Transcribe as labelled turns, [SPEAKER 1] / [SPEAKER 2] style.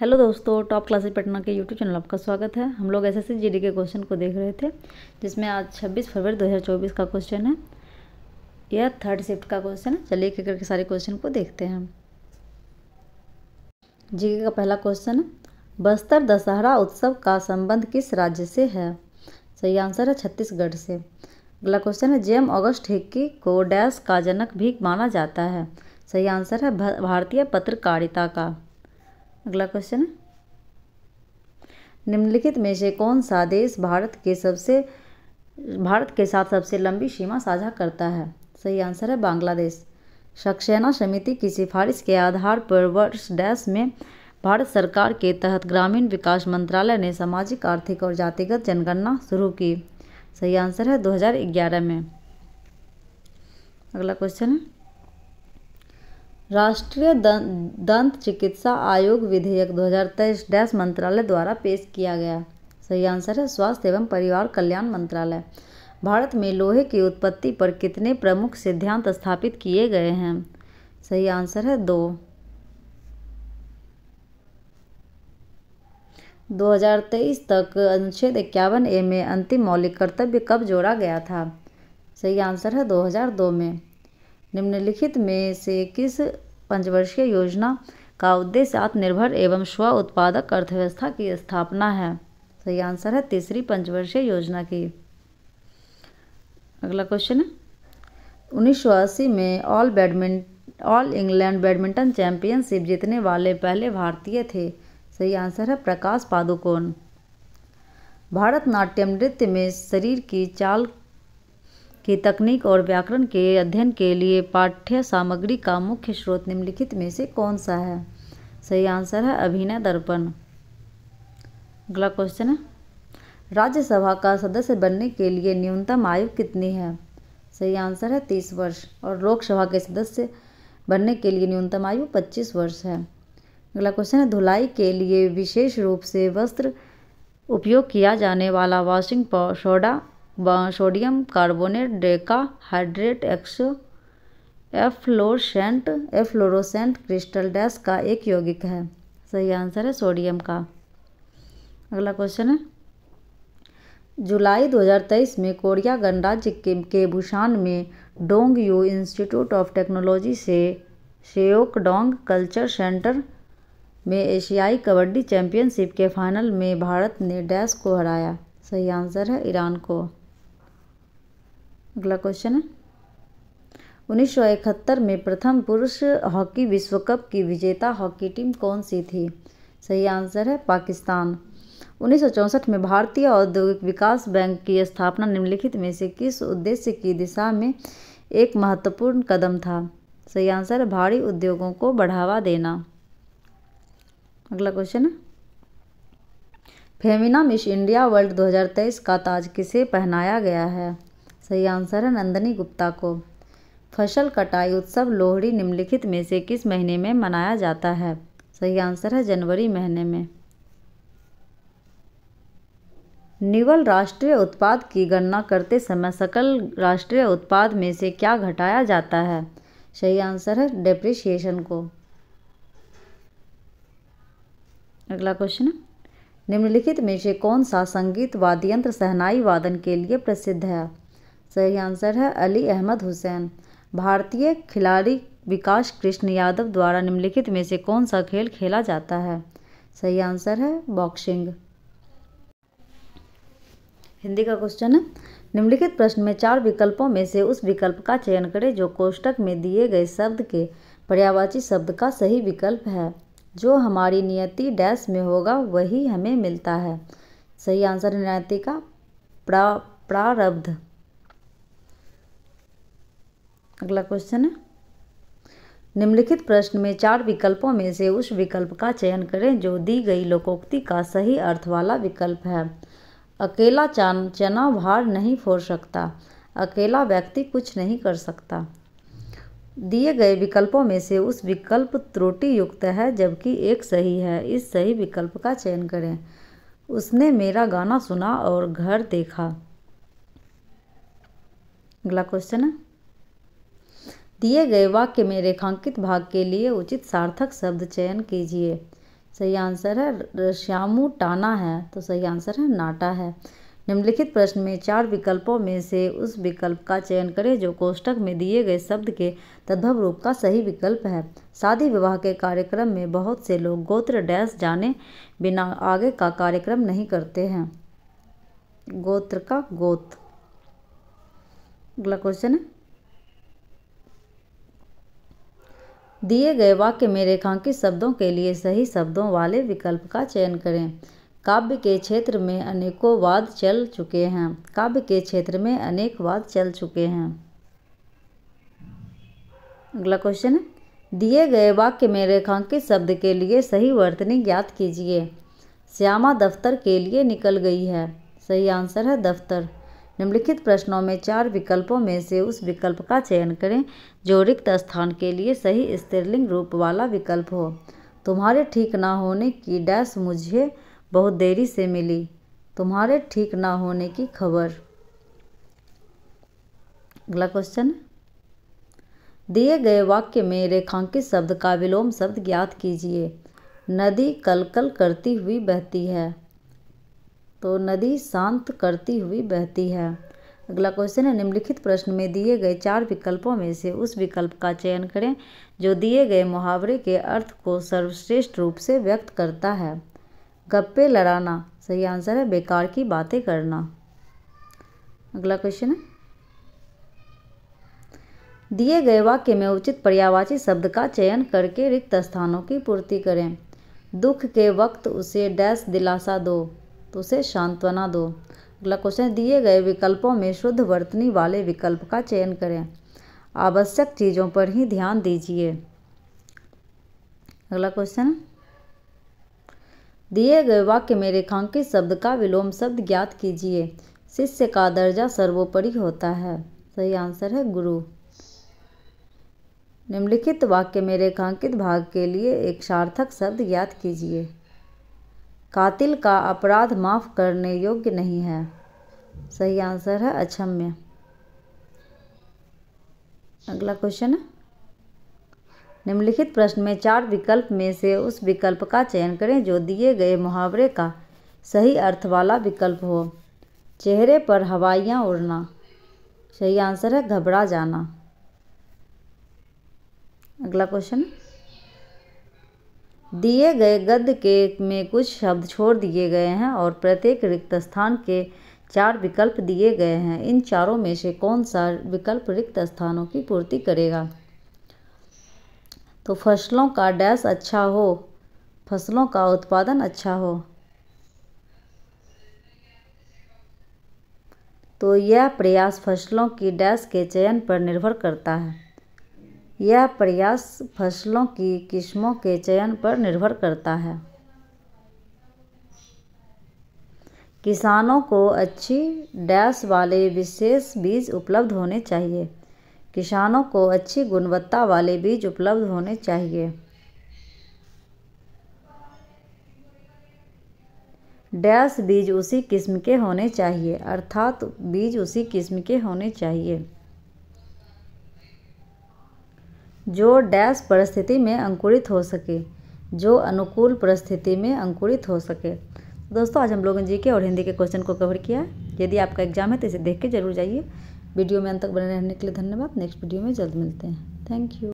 [SPEAKER 1] Hello दोस्तों, top classes Patna के YouTube channel आपका स्वागत है। हम लोग एसएससी जीडी के क्वेश्चन को देख रहे थे, जिसमें आज 26 फरवरी 2024 का क्वेश्चन है। यह थर्ड शिफ्ट का क्वेश्चन है। चलिए एक एक करके सारे क्वेश्चन को देखते हैं। जीके का पहला क्वेश्चन है, बस्तर दशहरा उत्सव का संबंध किस राज्य से है? सही आंसर है छत्तीसगढ़ से। अगला क्वेश्चन है, जेम ऑगस्ट हिक्की को डैश का जनक भी माना जाता है? सही आंसर है भारतीय पत्रकारिता का। अगला क्वेश्चन है, निम्नलिखित में से कौन सा देश भारत के साथ सबसे लंबी सीमा साझा करता है? सही आंसर है बांग्लादेश। सक्सेना समिति की सिफारिश के आधार पर वर्ष डैश में भारत सरकार के तहत ग्रामीण विकास मंत्रालय ने सामाजिक, आर्थिक और जातिगत जनगणना शुरू की? सही आंसर है 2011 में। अगला क्वेश्चन है, राष्ट्रीय दंत चिकित्सा आयोग विधेयक 2023 डैश मंत्रालय द्वारा पेश किया गया? सही आंसर है स्वास्थ्य एवं परिवार कल्याण मंत्रालय। भारत में लोहे की उत्पत्ति पर कितने प्रमुख सिद्धांत स्थापित किए गए हैं? सही आंसर है 2। 2023 तक अनुच्छेद 51A में अंतिम मौलिक कर्तव्य कब जोड़ा गया था? सही आंसर है 2002 में। निम्नलिखित में से किस पंचवर्षीय योजना का उद्देश्य आत्मनिर्भर एवं स्व उत्पादक अर्थव्यवस्था की स्थापना है? सही आंसर है तीसरी पंचवर्षीय योजना की। अगला क्वेश्चन है, 1980 में ऑल इंग्लैंड बैडमिंटन चैंपियनशिप जीतने वाले पहले भारतीय थे? सही आंसर है प्रकाश पादुकोण। भारतनाट्यम नृत्य में शरीर की चाल की तकनीक और व्याकरण के अध्ययन के लिए पाठ्य सामग्री का मुख्य स्रोत निम्नलिखित में से कौन सा है? सही आंसर है अभिनय दर्पण। अगला क्वेश्चन है, राज्यसभा का सदस्य बनने के लिए न्यूनतम आयु कितनी है? सही आंसर है 30 वर्ष। और लोकसभा के सदस्य बनने के लिए न्यूनतम आयु 25 वर्ष है। अगला क्वेश्चन है, धुलाई के लिए विशेष रूप से वस्त्र उपयोग किया जाने वाला washing soda sodium carbonate decahydrate efflorescent crystal dash का एक यौगिक है? सही आंसर है सोडियम का। अगला क्वेश्चन है, जुलाई 2023 में कोरिया गणराज्य के बुसान में Dong you institute of technology से सेओकडोंग कल्चर सेंटर में एशियाई कबड्डी चैंपियनशिप के फाइनल में भारत ने डैश को हराया? सही आंसर है ईरान को। अगला क्वेश्चन है, 1971 में प्रथम पुरुष हॉकी विश्व कप की विजेता हॉकी टीम कौन सी थी? सही आंसर है पाकिस्तान। 1964 में भारतीय औद्योगिक विकास बैंक की स्थापना निम्नलिखित में से किस उद्देश्य की दिशा में एक महत्वपूर्ण कदम था? सही आंसर है भारी उद्योगों को बढ़ावा देना। अगला क्वेश्चन है, फेमिना मिस इंडिया वर्ल्ड 2023 का ताज किसे पहनाया गया है? सही आंसर है नंदिनी गुप्ता को। फसल कटाई उत्सव लोहड़ी निम्नलिखित में से किस महीने में मनाया जाता है? सही आंसर है जनवरी महीने में। निवल राष्ट्रीय उत्पाद की गणना करते समय सकल राष्ट्रीय उत्पाद में से क्या घटाया जाता है? सही आंसर है डेप्रिसिएशन को। अगला क्वेश्चन है, निम्नलिखित में से कौन सा संगीत वाद्य यंत्र शहनाई वादन के लिए प्रसिद्ध है? सही आंसर है अली अहमद हुसैन। भारतीय खिलाड़ी विकास कृष्ण यादव द्वारा निम्नलिखित में से कौन सा खेल खेला जाता है? सही आंसर है बॉक्सिंग। हिंदी का क्वेश्चन है, निम्नलिखित प्रश्न में 4 विकल्पों में से उस विकल्प का चयन करें जो कोष्ठक में दिए गए शब्द के पर्यायवाची शब्द का सही विकल्प है। जो हमारी नियति डैश में होगा वही हमें मिलता है? सही आंसर है नियति का प्रारब्ध। अगला क्वेश्चन है, निम्नलिखित प्रश्न में 4 विकल्पों में से उस विकल्प का चयन करें जो दी गई लोकोक्ति का सही अर्थ वाला विकल्प है। अकेला चना भार नहीं फोड़ सकता, अकेला व्यक्ति कुछ नहीं कर सकता। दिए गए विकल्पों में से उस विकल्प त्रुटि युक्त है जबकि एक सही है। इस सही विकल्प का चयन करें। उसने मेरा गाना सुना और घर देखा। अगला क्वेश्चन है, दिए गए वाक्य में रेखांकित भाग के लिए उचित सार्थक शब्द चयन कीजिए। सही आंसर है श्यामू टाना है, तो सही आंसर है नाटा है। निम्नलिखित प्रश्न में 4 विकल्पों में से उस विकल्प का चयन करें जो कोष्ठक में दिए गए शब्द के तद्भव रूप का सही विकल्प है। शादी विवाह के कार्यक्रम में बहुत से लोग गोत्र डैश जाने बिना आगे का कार्यक्रम नहीं करते हैं। गोत्र का गोत। अगला क्वेश्चन है, दिए गए वाक्य में रेखांकित शब्दों के लिए सही शब्दों वाले विकल्प का चयन करें। काव्य के क्षेत्र में अनेकों वाद चल चुके हैं। काव्य के क्षेत्र में अनेक वाद चल चुके हैं। अगला क्वेश्चन है, दिए गए वाक्य में रेखांकित शब्द के लिए सही वर्तनी ज्ञात कीजिए। श्यामा दफ्तर के लिए निकल गई है, सही आंसर है दफ्तर। निम्नलिखित प्रश्नों में 4 विकल्पों में से उस विकल्प का चयन करें जो रिक्त स्थान के लिए सही स्त्रीलिंग रूप वाला विकल्प हो। तुम्हारे ठीक ना होने की डैश मुझे बहुत देरी से मिली। तुम्हारे ठीक ना होने की खबर। अगला क्वेश्चन, दिए गए वाक्य में रेखांकित शब्द का विलोम शब्द ज्ञात कीजिए। नदी कल कल करती हुई बहती है, तो नदी शांत करती हुई बहती है। अगला क्वेश्चन है, निम्नलिखित प्रश्न में दिए गए 4 विकल्पों में से उस विकल्प का चयन करें जो दिए गए मुहावरे के अर्थ को सर्वश्रेष्ठ रूप से व्यक्त करता है। गप्पे लड़ाना, सही आंसर है बेकार की बातें करना। अगला क्वेश्चन है, दिए गए वाक्य में उचित पर्यायवाची शब्द का चयन करके रिक्त स्थानों की पूर्ति करें। दुख के वक्त उसे डैश दिलासा दो, तो उसे सांत्वना दो। अगला क्वेश्चन, दिए गए विकल्पों में शुद्ध वर्तनी वाले विकल्प का चयन करें। आवश्यक चीज़ों पर ही ध्यान दीजिए। अगला क्वेश्चन, दिए गए वाक्य में रेखांकित शब्द का विलोम शब्द ज्ञात कीजिए। शिष्य का दर्जा सर्वोपरि होता है, सही आंसर है गुरु। निम्नलिखित वाक्य में रेखांकित भाग के लिए एक सार्थक शब्द ज्ञात कीजिए। कातिल का अपराध माफ करने योग्य नहीं है, सही आंसर है अक्षम्य। अगला क्वेश्चन है, निम्नलिखित प्रश्न में 4 विकल्प में से उस विकल्प का चयन करें जो दिए गए मुहावरे का सही अर्थ वाला विकल्प हो। चेहरे पर हवाइयाँ उड़ना, सही आंसर है घबरा जाना। अगला क्वेश्चन, दिए गए गद्य के में कुछ शब्द छोड़ दिए गए हैं और प्रत्येक रिक्त स्थान के 4 विकल्प दिए गए हैं। इन चारों में से कौन सा विकल्प रिक्त स्थानों की पूर्ति करेगा। तो फसलों का डैश अच्छा हो, फसलों का उत्पादन अच्छा हो, तो यह प्रयास फसलों की डैश के चयन पर निर्भर करता है। यह प्रयास फसलों की किस्मों के चयन पर निर्भर करता है। किसानों को अच्छी डैश वाले विशेष बीज उपलब्ध होने चाहिए। किसानों को अच्छी गुणवत्ता वाले बीज उपलब्ध होने चाहिए। डैश बीज उसी किस्म के होने चाहिए, अर्थात बीज उसी किस्म के होने चाहिए जो डैश परिस्थिति में अंकुरित हो सके, जो अनुकूल परिस्थिति में अंकुरित हो सके। दोस्तों, आज हम लोगों ने जीके और हिंदी के क्वेश्चन को कवर किया है। यदि आपका एग्जाम है तो इसे देख के जरूर जाइए। वीडियो में अंत तक बने रहने के लिए धन्यवाद। नेक्स्ट वीडियो में जल्द मिलते हैं। Thank you.